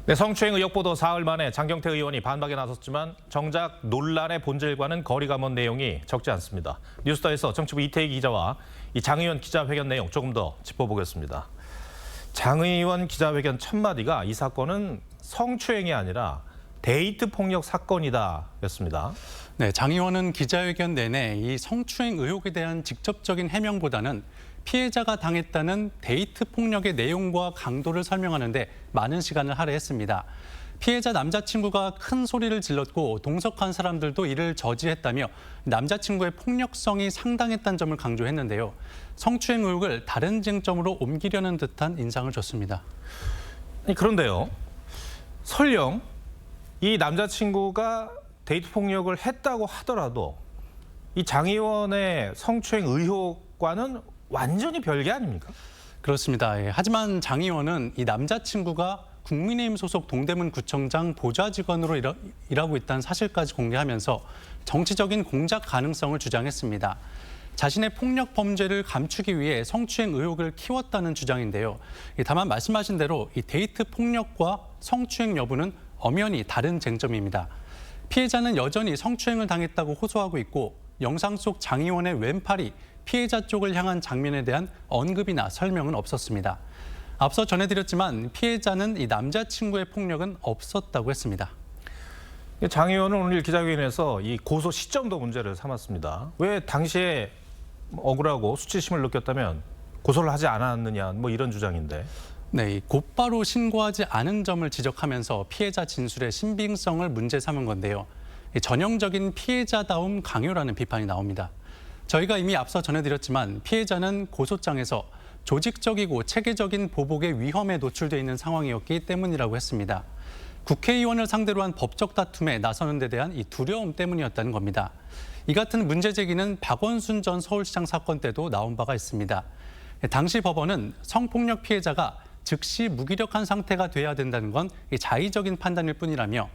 네, 성추행 의혹 보도 사흘 만에 장경태 의원이 반박에 나섰지만 정작 논란의 본질과는 거리가 먼 내용이 적지 않습니다. 뉴스타에서 정치부 이태희 기자와 이 장 의원 기자회견 내용 조금 더 짚어보겠습니다. 장 의원 기자회견 첫 마디가 이 사건은 성추행이 아니라 데이트 폭력 사건이다 였습니다. 네, 장 의원은 기자회견 내내 이 성추행 의혹에 대한 직접적인 해명보다는 피해자가 당했다는 데이트 폭력의 내용과 강도를 설명하는데 많은 시간을 할애했습니다. 피해자 남자친구가 큰 소리를 질렀고 동석한 사람들도 이를 저지했다며 남자친구의 폭력성이 상당했다는 점을 강조했는데요. 성추행 의혹을 다른 쟁점으로 옮기려는 듯한 인상을 줬습니다. 그런데요, 설령 이 남자친구가 데이트 폭력을 했다고 하더라도 이 장 의원의 성추행 의혹과는 완전히 별개 아닙니까? 그렇습니다. 하지만 장 의원은 이 남자친구가 국민의힘 소속 동대문구청장 보좌 직원으로 일하고 있다는 사실까지 공개하면서 정치적인 공작 가능성을 주장했습니다. 자신의 폭력 범죄를 감추기 위해 성추행 의혹을 키웠다는 주장인데요. 다만 말씀하신 대로 이 데이트 폭력과 성추행 여부는 엄연히 다른 쟁점입니다. 피해자는 여전히 성추행을 당했다고 호소하고 있고 영상 속 장 의원의 왼팔이 피해자 쪽을 향한 장면에 대한 언급이나 설명은 없었습니다. 앞서 전해드렸지만 피해자는 이 남자친구의 폭력은 없었다고 했습니다. 장 의원은 오늘 기자회견에서 이 고소 시점도 문제를 삼았습니다. 왜 당시에 억울하고 수치심을 느꼈다면 고소를 하지 않았느냐, 뭐 이런 주장인데. 네, 곧바로 신고하지 않은 점을 지적하면서 피해자 진술의 신빙성을 문제 삼은 건데요. 전형적인 피해자다움 강요라는 비판이 나옵니다. 저희가 이미 앞서 전해드렸지만 피해자는 고소장에서 조직적이고 체계적인 보복의 위험에 노출돼 있는 상황이었기 때문이라고 했습니다. 국회의원을 상대로 한 법적 다툼에 나서는 데 대한 이 두려움 때문이었다는 겁니다. 이 같은 문제 제기는 박원순 전 서울시장 사건 때도 나온 바가 있습니다. 당시 법원은 성폭력 피해자가 즉시 무기력한 상태가 돼야 된다는 건 자의적인 판단일 뿐이라며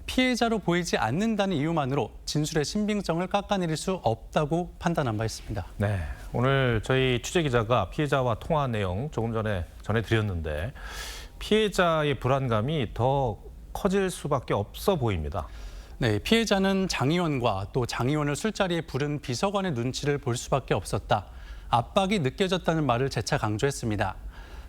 피해자로 보이지 않는다는 이유만으로 진술의 신빙성을 깎아내릴 수 없다고 판단한 바 있습니다. 네, 오늘 저희 취재기자가 피해자와 통화한 내용 조금 전에 전해드렸는데 피해자의 불안감이 더 커질 수밖에 없어 보입니다. 네, 피해자는 장 의원과 또 장 의원을 술자리에 부른 비서관의 눈치를 볼 수밖에 없었다. 압박이 느껴졌다는 말을 재차 강조했습니다.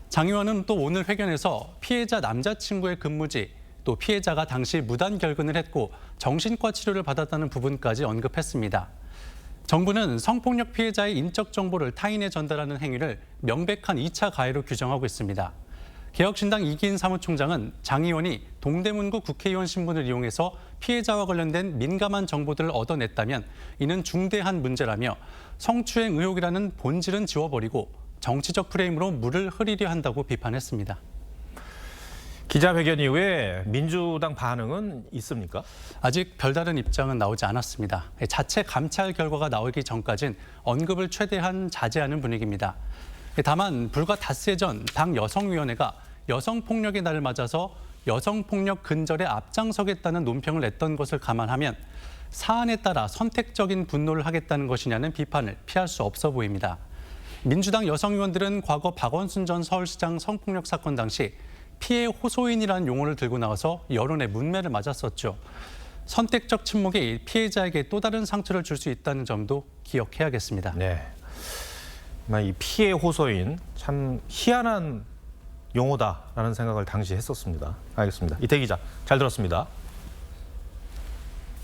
장 의원은 또 오늘 회견에서 피해자 남자친구의 근무지, 또 피해자가 당시 무단 결근을 했고 정신과 치료를 받았다는 부분까지 언급했습니다. 정부는 성폭력 피해자의 인적 정보를 타인에 전달하는 행위를 명백한 2차 가해로 규정하고 있습니다. 개혁신당 이기인 사무총장은 장 의원이 동대문구 국회의원 신분을 이용해서 피해자와 관련된 민감한 정보들을 얻어냈다면 이는 중대한 문제라며 성추행 의혹이라는 본질은 지워버리고 정치적 프레임으로 물을 흐리려 한다고 비판했습니다. 기자회견 이후에 민주당 반응은 있습니까? 아직 별다른 입장은 나오지 않았습니다. 자체 감찰 결과가 나오기 전까진 언급을 최대한 자제하는 분위기입니다. 다만 불과 닷새 전 당 여성위원회가 여성폭력의 날을 맞아서 여성폭력 근절에 앞장서겠다는 논평을 냈던 것을 감안하면 사안에 따라 선택적인 분노를 하겠다는 것이냐는 비판을 피할 수 없어 보입니다. 민주당 여성의원들은 과거 박원순 전 서울시장 성폭력 사건 당시 피해 호소인이라는 용어를 들고 나와서 여론의 문매를 맞았었죠. 선택적 침묵이 피해자에게 또 다른 상처를 줄 수 있다는 점도 기억해야겠습니다. 네, 이 피해 호소인 참 희한한 용어다라는 생각을 당시 했었습니다. 알겠습니다. 이태희 기자, 잘 들었습니다.